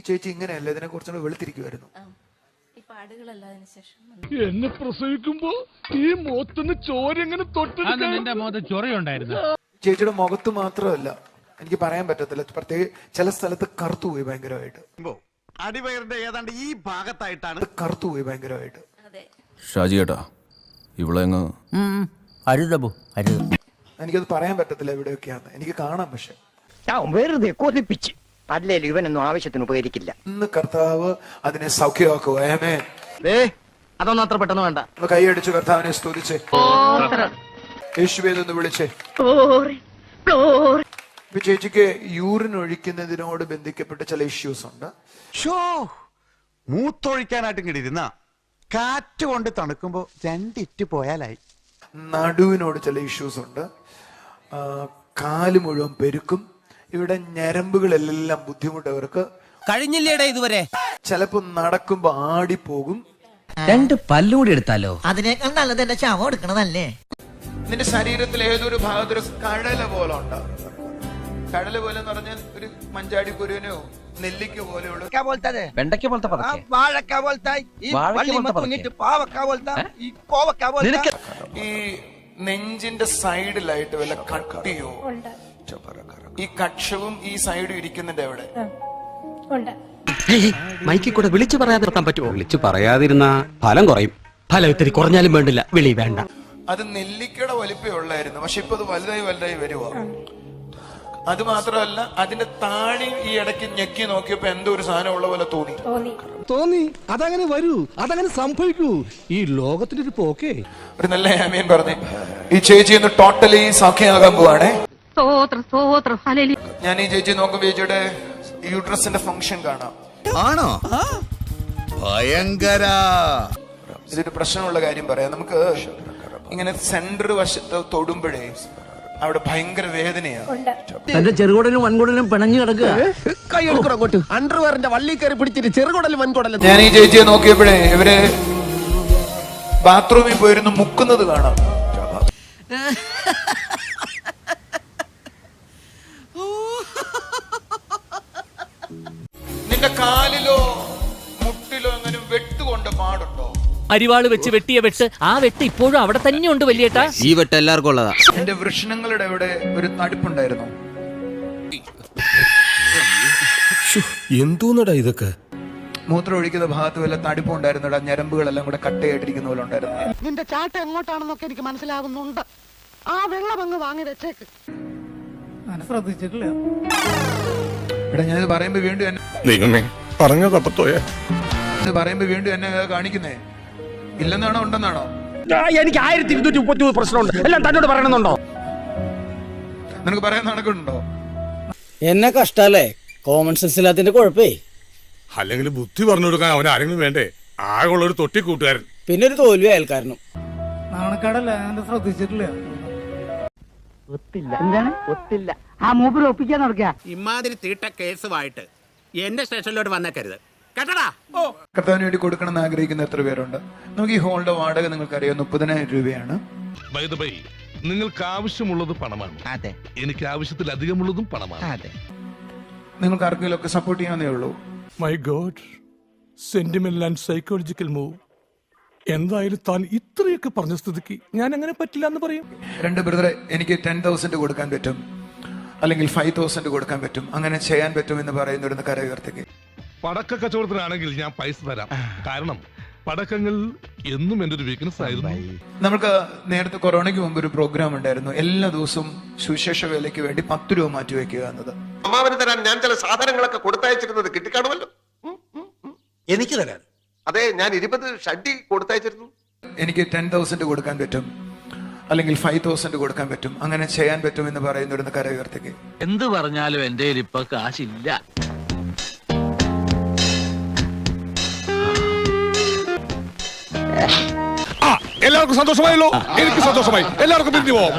ചേച്ചി ഇങ്ങനെയല്ല, ഇതിനെ കുറിച്ചുകൂടെ വെളുത്തിരിക്കുമായിരുന്നു. എന്നെ പ്രസവിക്കുമ്പോ ഈ മുഖത്തുനിന്ന് ചോര എങ്ങനെ ചൊറയുണ്ടായിരുന്നു. ചേച്ചിയുടെ മുഖത്ത് മാത്രമല്ല, എനിക്ക് പറയാൻ പറ്റത്തില്ല, പ്രത്യേക ചില സ്ഥലത്ത് കറുത്തുപോയി ഭയങ്കരമായിട്ട്. അടിവയറിന്റെ ഏതാണ്ട് ഈ ഭാഗത്തായിട്ടാണ് കറുത്തുപോയി ഭയങ്കരമായിട്ട്. ഷാജി ഏട്ടാ, ഇവിടെ എനിക്കത് പറയാൻ പറ്റത്തില്ല എവിടെയൊക്കെയാണ്, എനിക്ക് കാണാം. പക്ഷെ വെറുതെ കൊതിപ്പിച്ച് അല്ലേലും ഇവനൊന്നും ആവശ്യത്തിന് ഉപകരിക്കില്ല. ഇന്ന് കർത്താവ് അതിനെ സൗഖ്യമാക്കുക. ആമേൻ. അതൊന്നും അത്ര പെട്ടെന്ന് വേണ്ട. കൈയടിച്ച് കർത്താവിനെ സ്തുതിച്ചേ, യേശുവേന്ന് വിളിച്ചേ. ചേച്ചിക്ക് യൂറിൻ ഒഴിക്കുന്നതിനോട് ബന്ധിക്കപ്പെട്ട ചില ഇഷ്യൂസ് ഉണ്ട്. മൂത്തൊഴിക്കാനായിട്ട് ഇങ്ങോട്ട് ഇരുന്ന കാറ്റ് കൊണ്ട് തണുക്കുമ്പോ രണ്ടിറ്റ് പോയാലായി. നടുവിനോട് ചില ഇഷ്യൂസ് ഉണ്ട്. കാല് മുഴുവൻ പെരുക്കും. ഇവിടെ ഞരമ്പുകളെല്ലാം ബുദ്ധിമുട്ടവർക്ക് കഴിഞ്ഞില്ലേടാ ഇതുവരെ. ചിലപ്പോ നടക്കുമ്പോ ആടിപ്പോകും. 2 പല്ലൂടി എടുത്താലോ? അതിനേക്കാൾ നല്ലത് എന്റെ ശവം എടുക്കണതല്ലേ. നിന്റെ ശരീരത്തിൽ ഏതൊരു ഭാഗത്തൊരു കടല പോലെ ഉണ്ടാവും. കടല പോലെ എന്ന് പറഞ്ഞാൽ ഒരു മഞ്ചാടി കുരുവിനോ നെല്ലിക്ക പോലെയുള്ള വെണ്ടയ്ക്ക പോലത്തെ ഈ നെഞ്ചിന്റെ സൈഡിലായിട്ട് വല്ല കട്ടിയോ ഈ കക്ഷവും ഈ സൈഡും ഇരിക്കുന്നുണ്ട് എവിടെ? മൈക്കിൽ കൂടെ വിളിച്ചു പറയാതെ നിർത്താൻ പറ്റുമോ? വിളിച്ചു പറയാതിരുന്ന ഫലം കുറയും. ഫലം ഇത്തിരി കുറഞ്ഞാലും വേണ്ടില്ല, വിളി വേണ്ട. അത് നെല്ലിക്കയുടെ വലിപ്പേ ഉള്ളായിരുന്നു, പക്ഷെ ഇപ്പൊ അത് വലുതായി വരുവാ. അത് മാത്രമല്ല, അതിന്റെ താഴെ ഈ ഇടയ്ക്ക് ഞെക്കി നോക്കിയപ്പോ എന്തോ ഒരു സാധനം ഉള്ള പോലെ തോന്നി. അതങ്ങനെ വരൂ, അതങ്ങനെ സംഭവിക്കൂ. ഈ ലോകത്തിന്റെ ഒരു പോക്കേ. ഒരു നല്ല ആമീൻ പറഞ്ഞു. ഈ ചേച്ചി ഒന്ന് ടോട്ടലി സൗഖ്യമാകാൻ പോവാണേ. ഞാൻ ഈ ചേച്ചി നോക്കുമ്പോ ചേച്ചിയുടെ യൂട്രസിന്റെ ഫംഗ്ഷൻ കാണാം. ആണോ? ഭയങ്കര. ഇതൊരു പ്രശ്നമുള്ള കാര്യം പറയാം. നമുക്ക് ഇങ്ങനെ സെന്റർ വശത്ത് തൊടുമ്പോഴേ അവിടെ ഭയങ്കര വേദനയാണ്. തന്റെ ചെറുകുടലും വൻകുടലും പിണഞ്ഞു കിടക്കുക. അങ്ങോട്ട് അണ്ടർവെയറിന്റെ വള്ളി കയറി പിടിച്ചിട്ട് ചെറുകുടലും വൻകുടലും. ഞാൻ ഈ ചേച്ചിയെ നോക്കിയപ്പോഴേ ഇവര് ബാത്റൂമിൽ പോയിരുന്നു മുക്കുന്നത് കാണാം. നിന്റെ കാലിലോ മുട്ടിലോ എങ്ങനെ വെട്ടുകൊണ്ട് പാടുണ്ടോ? അരിവാള് വെച്ച് വെട്ടിയ വെട്ട്, ആ വെട്ട് ഇപ്പോഴും അവിടെ തന്നെ ഉണ്ട് വലിയേട്ടാ. ഈ വെട്ട് എല്ലാവർക്കും ഉള്ളതാ. എന്റെ വൃഷണങ്ങളുടെ ഇവിടെ ഒരു തടുപ്പുണ്ടായിരുന്നു. എന്തോന്നടാ ഇതൊക്കെ? മൂത്രം ഒഴിക്കുന്ന ഭാഗത്ത് വല്ല തടുപ്പുണ്ടായിരുന്നടാ. ഞരമ്പുകളെല്ലാം കൂടെ കട്ടയായിട്ടിരിക്കുന്ന പോലെ ഉണ്ടായിരുന്നു. നിന്റെ ചാട്ട എങ്ങോട്ടാണെന്നൊക്കെ എനിക്ക് മനസ്സിലാകുന്നുണ്ട്. ആ വെള്ളം അങ്ങ് വാങ്ങി വെച്ചേക്ക്. ശ്രദ്ധിച്ചിട്ടില്ല. എടാ, ഞാനിത് പറയുമ്പോ വീണ്ടും എന്നെ കാണിക്കുന്നേ. ഇല്ലെന്നാണോ ഉണ്ടെന്നാണോ? എനിക്ക് 1233 പ്രശ്നമുണ്ട്. എല്ലാം തന്നോട് പറയണമെന്നുണ്ടോ? നിനക്ക് പറയാൻ നടക്കുന്നുണ്ടോ? എന്നെ കഷ്ടല്ലേ? Common sense ഇല്ലാത്തതിന്റെ കുഴപ്പേ. അല്ലെങ്കിൽ ബുദ്ധി പറഞ്ഞു കൊടുക്കാൻ അവൻ ആരെങ്കിലും വേണ്ടേ? ആകെയുള്ള ഒരു തൊട്ടി കൂട്ടുകാരൻ, പിന്നെ ഒരു തോൽവി അയൽക്കാരനും. നാണക്കാടല്ല, ഞാൻ ശ്രദ്ധിച്ചിട്ടില്ല. ഒത്തില്ല. ആ മൂപ്പര് ഒപ്പിക്കാൻ നടക്കുക. ഇമാതിരി തീട്ട കേസുമായിട്ട് എന്റെ സ്റ്റേഷനിലോട്ട് വന്നേക്കരുത് കേട്ടടാ. കർത്താവിന് വേണ്ടി കൊടുക്കണം എന്ന് ആഗ്രഹിക്കുന്ന എത്ര പേരുണ്ട്? നമുക്ക് ഈ ഹോളിന്റെ വാടക നിങ്ങൾക്കറിയാം, 30,000 രൂപയാണ്. നിങ്ങൾക്ക് ആവശ്യമുള്ളത് പണമാണ്. അതെ, എനിക്ക് ആവശ്യത്തിലധികമുള്ളതും പണമാണ്. അതെ. നിങ്ങൾക്ക് ആർക്കെങ്കിലും ഒക്കെ സപ്പോർട്ട് ചെയ്യാന്നേ ഉള്ളൂ. My God, sentimental and psychological move. എന്തായാലും താൻ ഇത്രയൊക്കെ പറഞ്ഞ സ്ഥിതിക്ക് ഞാൻ അങ്ങനെ പറ്റില്ല എന്ന് പറയും. 2 ബ്രദറെ, എനിക്ക് 10,000 കൊടുക്കാൻ പറ്റും, അല്ലെങ്കിൽ 5,000 കൊടുക്കാൻ പറ്റും, അങ്ങനെ ചെയ്യാൻ പറ്റും എന്ന് പറയുന്നവരുന്ന് കര ഉയർത്തേക്ക്. പടക്ക കച്ചവടത്തിനാണെങ്കിൽ ഞാൻ പൈസ തരാം. കാരണം പടക്കങ്ങൾ എന്നും എന്റെ ഒരു വീക്ക്നെസ് ആയിരുന്നു. നമുക്ക് നേരത്തെ കൊറോണയ്ക്ക് മുമ്പ് ഒരു പ്രോഗ്രാം ഉണ്ടായിരുന്നു. എല്ലാ ദിവസവും സുവിശേഷ വേലയ്ക്ക് വേണ്ടി 10 രൂപ മാറ്റി വെക്കുക എന്നത്. അമ്മാവന് തരാൻ ഞാൻ ചില സാധനങ്ങളൊക്കെ കൊടുത്തയച്ചിരുന്നത് കിട്ടിക്കാണുമല്ലോ. എനിക്ക് തരാൻ? അതെ, ഞാൻ 20 ഷഡ്ഡി കൊടുത്തയച്ചിരുന്നു. എനിക്ക് 10,000 കൊടുക്കാൻ പറ്റും, അല്ലെങ്കിൽ 5,000 കൊടുക്കാൻ പറ്റും, അങ്ങനെ ചെയ്യാൻ പറ്റും എന്ന് പറയുന്നവരുന്ന് കര ഉയർത്തേക്ക്. എന്ത് പറഞ്ഞാലും എന്റെ ഇപ്പൊ കാശില്ല. എല്ലാവർക്കും സന്തോഷമായല്ലോ? എനിക്ക് സന്തോഷമായി. എല്ലാവർക്കും പിരിഞ്ഞു പോവാം.